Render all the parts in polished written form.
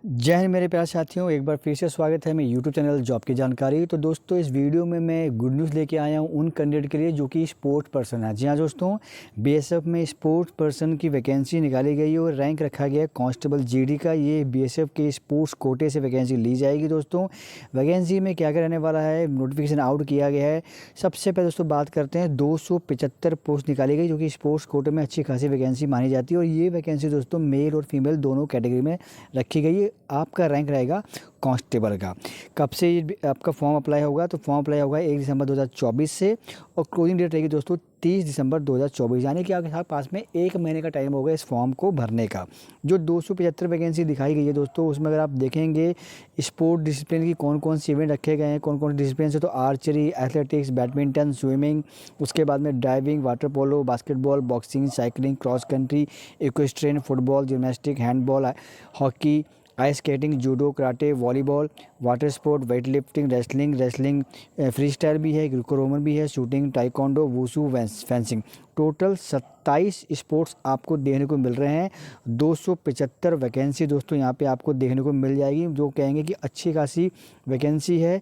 जय हिंद मेरे प्यारे साथियों, एक बार फिर से स्वागत है मेरे यूट्यूब चैनल जॉब की जानकारी। तो दोस्तों, इस वीडियो में मैं गुड न्यूज़ लेके आया हूँ उन कैंडिडेट के लिए जो कि स्पोर्ट्स पर्सन है। जी हाँ दोस्तों, बीएसएफ में स्पोर्ट्स पर्सन की वैकेंसी निकाली गई है और रैंक रखा गया है कांस्टेबल जीडी का। ये बीएसएफ के स्पोर्ट्स कोटे से वैकेंसी ली जाएगी। दोस्तों, वैकेंसी में क्या क्या रहने वाला है, नोटिफिकेशन आउट किया गया है। सबसे पहले दोस्तों बात करते हैं, 275 पोस्ट निकाली गई जो कि स्पोर्ट्स कोटे में अच्छी खासी वैकेंसी मानी जाती है। और ये वैकेंसी दोस्तों मेल और फीमेल दोनों कैटेगरी में रखी गई है। आपका रैंक रहेगा कांस्टेबल का। कब से आपका फॉर्म अप्लाई होगा, तो फॉर्म अप्लाई होगा 1 दिसंबर 2024 से और क्लोजिंग डेट रहेगी दोस्तों 30 दिसंबर 2024, यानी कि आपके पास में 1 महीने का टाइम होगा इस फॉर्म को भरने का। जो 275 वैकेंसी दिखाई गई है दोस्तों, उसमें अगर आप देखेंगे स्पोर्ट डिसिप्लिन की कौन कौन से इवेंट रखे गए हैं, कौन कौन से डिसिप्लिन से, तो आर्चरी, एथलेटिक्स, बैडमिंटन, स्विमिंग, उसके बाद में driving, water polo, basketball, boxing, cycling, cross country, equestrian, football, gymnastic, handball, hockey, ice skating, judo, karate, volleyball, water sport, weight lifting, wrestling, free style भी है, ग्रीको रोमन भी है, shooting, taekwondo, wushu, fencing. Total 27 sports आपको देखने को मिल रहे हैं। 275 vacancy दोस्तों यहाँ पे आपको देखने को मिल जाएगी, जो कहेंगे कि अच्छी खासी वैकेंसी है।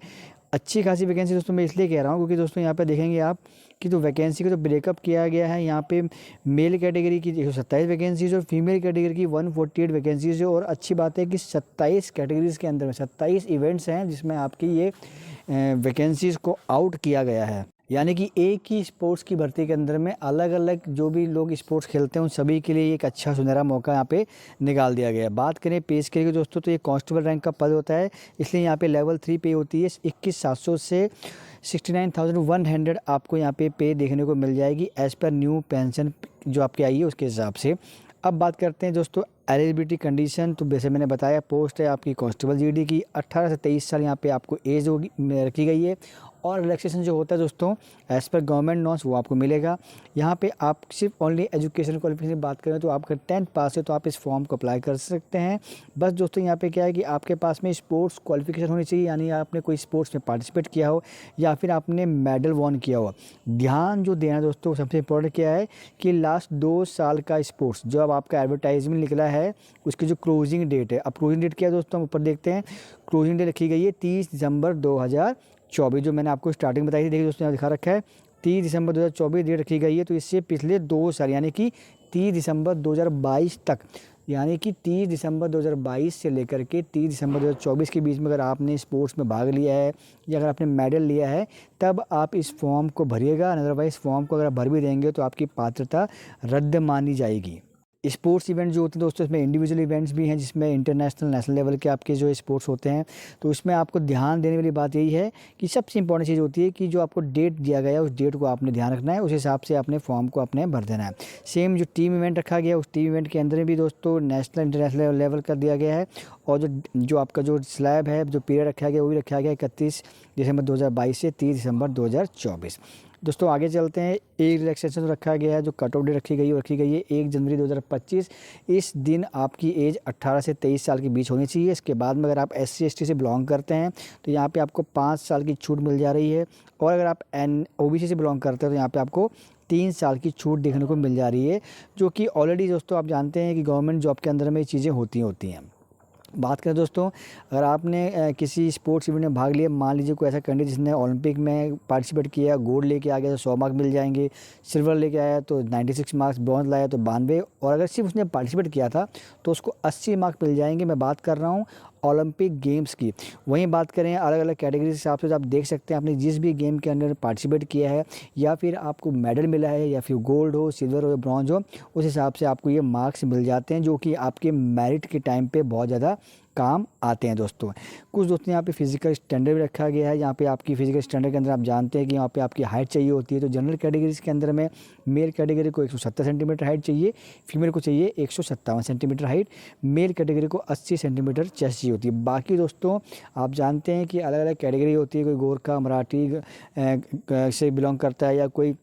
अच्छी खासी वैकेंसी दोस्तों मैं इसलिए कह रहा हूँ क्योंकि दोस्तों यहाँ पे देखेंगे आप कि तो वैकेंसी को तो ब्रेकअप किया गया है। यहाँ पे मेल कैटेगरी की 127 वैकेंसीज और फीमेल कैटेगरी की 148 वैकेंसीज है। और अच्छी बात है कि 27 कैटेगरीज़ के अंदर में 27 इवेंट्स हैं जिसमें आपकी ये वैकेंसीज़ को आउट किया गया है। यानी कि एक ही स्पोर्ट्स की भर्ती के अंदर में अलग अलग जो भी लोग स्पोर्ट्स खेलते हैं उन सभी के लिए एक अच्छा सुनहरा मौका यहाँ पे निकाल दिया गया है। बात करें पे स्केल की दोस्तों, तो ये कांस्टेबल रैंक का पद होता है, इसलिए यहाँ पे लेवल 3 पे होती है। 21,700 से 69,100 आपको यहाँ पे देखने को मिल जाएगी एज पर न्यू पेंशन जो आपकी आई है उसके हिसाब से। अब बात करते हैं दोस्तों एलिजिबिलिटी कंडीशन। तो जैसे मैंने बताया, पोस्ट है आपकी कांस्टेबल जीडी की, 18 से 23 साल यहाँ पे आपको एज होगी रखी गई है। और रिलैक्सेशन जो होता है दोस्तों एज़ पर गवर्नमेंट नॉर्म्स वो आपको मिलेगा। यहाँ पे आप सिर्फ ओनली एजुकेशन क्वालिफिकेशन की बात करें तो आपका 10th पास है तो आप इस फॉर्म को अप्लाई कर सकते हैं। बस दोस्तों यहाँ पे क्या है कि आपके पास में स्पोर्ट्स क्वालिफिकेशन होनी चाहिए, यानी आपने कोई स्पोर्ट्स में पार्टिसिपेट किया हो या फिर आपने मेडल वॉन किया हो। ध्यान जो देना दोस्तों सबसे इम्पोर्टेंट क्या है कि लास्ट 2 साल का स्पोर्ट्स जो अब आपका एडवर्टाइजमेंट निकला है उसकी जो क्लोजिंग डेट है, अब क्लोजिंग डेट क्या है दोस्तों हम ऊपर देखते हैं। क्लोजिंग डेट रखी गई है 30 दिसंबर 2024, जो मैंने आपको स्टार्टिंग बताई थी। देखिए दोस्तों यहाँ दिखा रखा है 30 दिसंबर 2024 डेट रखी गई है। तो इससे पिछले 2 साल यानी कि 30 दिसंबर 2022 तक, यानी कि 30 दिसंबर 2022 से लेकर के 30 दिसंबर 2024 के बीच में अगर आपने स्पोर्ट्स में भाग लिया है या अगर आपने मेडल लिया है तब आप इस फॉर्म को भरिएगा। अदरवाइज़ फॉर्म को अगर आप भर भी देंगे तो आपकी पात्रता रद्द मानी जाएगी। स्पोर्ट्स इवेंट जो होते हैं दोस्तों इसमें इंडिविजुअल इवेंट्स भी हैं जिसमें इंटरनेशनल नेशनल लेवल के आपके जो स्पोर्ट्स होते हैं। तो इसमें आपको ध्यान देने वाली बात यही है कि सबसे इंपॉर्टेंट चीज़ होती है कि जो आपको डेट दिया गया है उस डेट को आपने ध्यान रखना है, उस हिसाब से अपने फॉर्म को अपने भर देना है। सेम जो टीम इवेंट रखा गया उस टीम इवेंट के अंदर भी दोस्तों नेशनल इंटरनेशनल लेवल का दिया गया है। और जो आपका जो स्लैब है, जो पीरियड रखा गया वो भी रखा गया 31 दिसंबर 2022 से 30 दिसंबर 2024। दोस्तों आगे चलते हैं। एक रिलैक्सेशन रखा गया है, जो कट ऑफ डेट रखी गई है 1 जनवरी 2025। इस दिन आपकी एज 18 से 23 साल के बीच होनी चाहिए। इसके बाद में अगर आप SC ST से बिलोंग करते हैं तो यहाँ पे आपको 5 साल की छूट मिल जा रही है। और अगर आप OBC से बिलोंग करते हैं तो यहाँ पे आपको 3 साल की छूट देखने को मिल जा रही है, जो कि ऑलरेडी दोस्तों आप जानते हैं कि गवर्नमेंट जॉब के अंदर में ये चीज़ें होती हैं। बात करें दोस्तों, अगर आपने किसी स्पोर्ट्स इवेंट में भाग लिया, मान लीजिए कोई ऐसा कैंडिडेट जिसने ओलंपिक में पार्टिसिपेट किया, गोल्ड लेके आ गया तो 100 मार्क मिल जाएंगे, सिल्वर लेके आया तो 96 मार्क्स, ब्रॉन्ज लाया तो 92, और अगर सिर्फ उसने पार्टिसिपेट किया था तो उसको 80 मार्क मिल जाएंगे। मैं बात कर रहा हूँ ओलंपिक गेम्स की। वहीं बात करें अलग अलग कैटेगरी के हिसाब से, तो आप देख सकते हैं आपने जिस भी गेम के अंदर पार्टिसिपेट किया है या फिर आपको मेडल मिला है या फिर गोल्ड हो, सिल्वर हो या ब्रॉन्ज हो, उस हिसाब से आपको ये मार्क्स मिल जाते हैं जो कि आपके मेरिट के टाइम पे बहुत ज़्यादा काम आते हैं दोस्तों। कुछ दोस्तों यहाँ पे फिजिकल स्टैंडर्ड भी रखा गया है। यहाँ पे आपकी फिजिकल स्टैंडर्ड के अंदर आप जानते हैं कि यहाँ पे आपकी हाइट चाहिए होती है। तो जनरल कैटेगरीज के अंदर में मेल कैटेगरी को 170 सेंटीमीटर हाइट चाहिए, फीमेल को चाहिए 157 सेंटीमीटर हाइट, मेल कैटेगरी को 80 सेंटीमीटर चेस्ट चाहिए होती है। बाकी दोस्तों आप जानते हैं कि अलग अलग कैटेगरी होती है, कोई गोरखा मराठी से बिलोंग करता है या कोई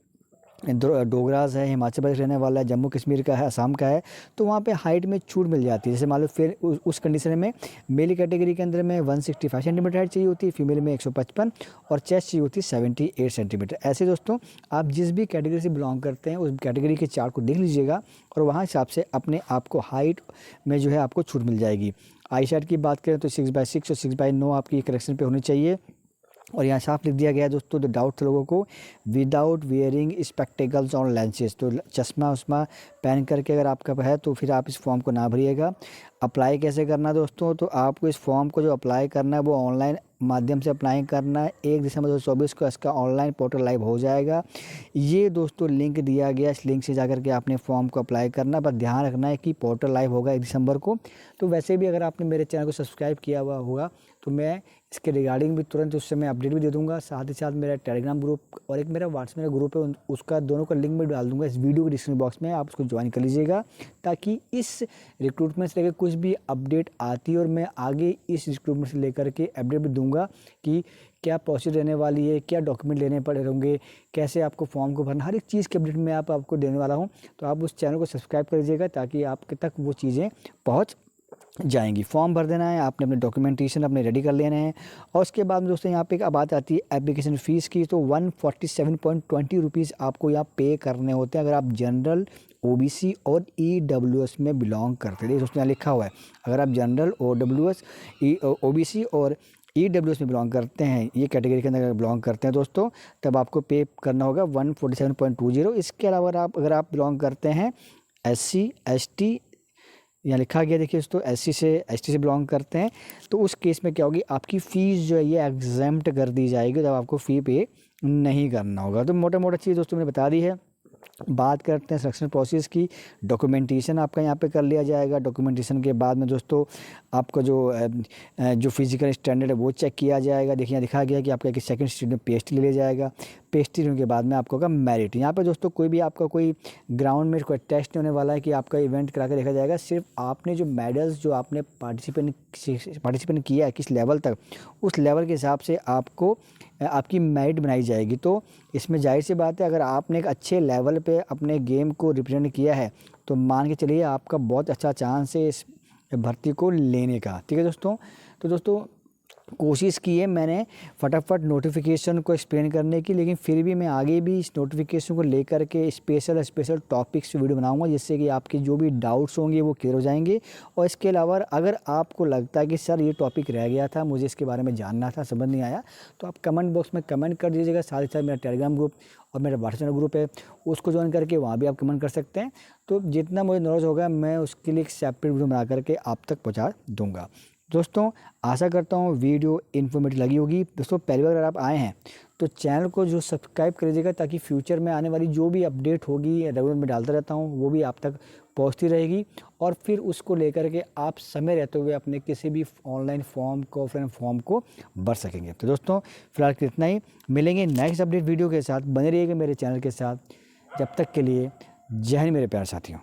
डोगराज है, हिमाचल प्रदेश रहने वाला है, जम्मू कश्मीर का है, असम का है, तो वहाँ पे हाइट में छूट मिल जाती है। जैसे मान लो फिर उस कंडीशन में मेल कैटेगरी के अंदर में 165 सेंटीमीटर हाइट चाहिए होती है, फीमेल में 155 और चेस्ट चाहिए होती है 78 सेंटीमीटर। ऐसे दोस्तों आप जिस भी कैटेगरी से बिलोंग करते हैं उस कैटेगरी के चार्ट को देख लीजिएगा और वहाँ हिसाब से अपने आप को हाइट में जो है आपको छूट मिल जाएगी। आई साइट की बात करें तो 6/6 और 6/9 आपकी करेक्शन पे होनी चाहिए। और यहाँ साफ लिख दिया गया है दोस्तों, तो डाउट थे लोगों को, विदाउट वेयरिंग स्पेक्टेकल्स और लेंसेज, तो चश्मा उश्मा पहन करके अगर आपका है तो फिर आप इस फॉर्म को ना भरिएगा। अप्लाई कैसे करना है दोस्तों, तो आपको इस फॉर्म को जो अप्लाई करना है वो ऑनलाइन माध्यम से अप्लाई करना है। 1 दिसंबर 2024 को इसका ऑनलाइन पोर्टल लाइव हो जाएगा। ये दोस्तों लिंक दिया गया, इस लिंक से जाकर के आपने फॉर्म को अप्लाई करना, पर ध्यान रखना है कि पोर्टल लाइव होगा 1 दिसंबर को। तो वैसे भी अगर आपने मेरे चैनल को सब्सक्राइब किया हुआ होगा तो मैं इसके रिगार्डिंग भी तुरंत उससे मैं अपडेट भी दे दूंगा। साथ ही साथ मेरा टेलीग्राम ग्रुप और एक मेरा व्हाट्सएप मेरा ग्रुप है, उसका दोनों का लिंक मैं डाल दूंगा इस वीडियो के डिस्क्रिप्शन बॉक्स में, आप उसको ज्वाइन कर लीजिएगा, ताकि इस रिक्रूटमेंट से लेकर कुछ भी अपडेट आती है और मैं आगे इस रिक्रूटमेंट से लेकर के अपडेट भी दूंगा कि क्या प्रोसीजर रहने वाली है, क्या डॉक्यूमेंट लेने पड़े होंगे, कैसे आपको फॉर्म को भरना, हर एक चीज़ की अपडेट मैं आपको देने वाला हूँ। तो आप उस चैनल को सब्सक्राइब कर लीजिएगा ताकि आपके तक वो चीज़ें पहुँच जाएंगी। फॉर्म भर देना है आपने, अपने डॉक्यूमेंटेशन अपने रेडी कर लेने हैं। और उसके बाद में दोस्तों यहाँ पे एक बात आती है एप्लीकेशन फ़ीस की, तो 147.20 रुपीज़ आपको यहाँ पे करने होते हैं अगर आप जनरल, ओबीसी और ईडब्ल्यूएस में बिलोंग करते हैं। दोस्तों यहाँ लिखा हुआ है, अगर आप जनरल, ओबीसी और ईडब्ल्यूएस में बिलोंग करते हैं, ये कैटेगरी के अंदर बिलोंग करते हैं दोस्तों, तब आपको पे करना होगा 147.20। इसके अलावा अगर आप बिलोंग करते हैं SC ST, यहाँ लिखा गया देखिए दोस्तों, SC से ST से बिलोंग करते हैं, तो उस केस में क्या होगी, आपकी फ़ीस जो है ये एग्जेम्प्ट कर दी जाएगी, जब आपको फ़ी पे नहीं करना होगा। तो मोटा मोटा चीज़ दोस्तों मैंने बता दी है। बात करते हैं सिलेक्शन प्रोसेस की। डॉक्यूमेंटेशन आपका यहाँ पे कर लिया जाएगा। डॉक्यूमेंटेशन के बाद में दोस्तों आपका जो फिजिकल स्टैंडर्ड है वो चेक किया जाएगा। देखिए यहाँ दिखा गया कि आपका एक सेकंड स्टेज में PhD ले लिया जाएगा। PhD होने के बाद में आपको होगा मेरिट। यहाँ पे दोस्तों कोई भी आपका कोई ग्राउंड में कोई टेस्ट नहीं होने वाला है कि आपका इवेंट करा के देखा जाएगा। सिर्फ आपने जो मेडल्स जो आपने पार्टिसिपेट किया है किस लेवल तक, उस लेवल के हिसाब से आपको आपकी मेरिट बनाई जाएगी। तो इसमें जाहिर सी बात है, अगर आपने एक अच्छे लेवल पे अपने गेम को रिप्रेजेंट किया है तो मान के चलिए आपका बहुत अच्छा चांस है इस भर्ती को लेने का। ठीक है दोस्तों, तो दोस्तों कोशिश की है मैंने फटाफट नोटिफिकेशन को एक्सप्लेन करने की, लेकिन फिर भी मैं आगे भी इस नोटिफिकेशन को लेकर के स्पेशल टॉपिक्स वीडियो बनाऊंगा, जिससे कि आपके जो भी डाउट्स होंगे वो क्लियर हो जाएंगे। और इसके अलावा अगर आपको लगता है कि सर ये टॉपिक रह गया था, मुझे इसके बारे में जानना था, समझ नहीं आया, तो आप कमेंट बॉक्स में कमेंट कर दीजिएगा। साथ ही साथ मेरा टेलीग्राम ग्रुप और मेरा व्हाट्सएप ग्रुप है, उसको ज्वाइन करके वहाँ भी आप कमेंट कर सकते हैं। तो जितना मुझे नॉलेज होगा मैं उसके लिए एक सेपरेट वीडियो बना करके आप तक पहुँचा दूँगा। दोस्तों आशा करता हूँ वीडियो इन्फॉर्मेटिव लगी होगी। दोस्तों पहली बार अगर आप आए हैं तो चैनल को जो सब्सक्राइब कर लीजिएगा, ताकि फ्यूचर में आने वाली जो भी अपडेट होगी रेगुलर में डालता रहता हूँ वो भी आप तक पहुँचती रहेगी, और फिर उसको लेकर के आप समय रहते हुए अपने किसी भी ऑनलाइन फॉर्म को, ऑफलाइन फॉर्म को भर सकेंगे। तो दोस्तों फिलहाल इतना ही, मिलेंगे नेक्स्ट अपडेट वीडियो के साथ। बने रहिएगा मेरे चैनल के साथ। जब तक के लिए जय हिंद मेरे प्यारे साथियों।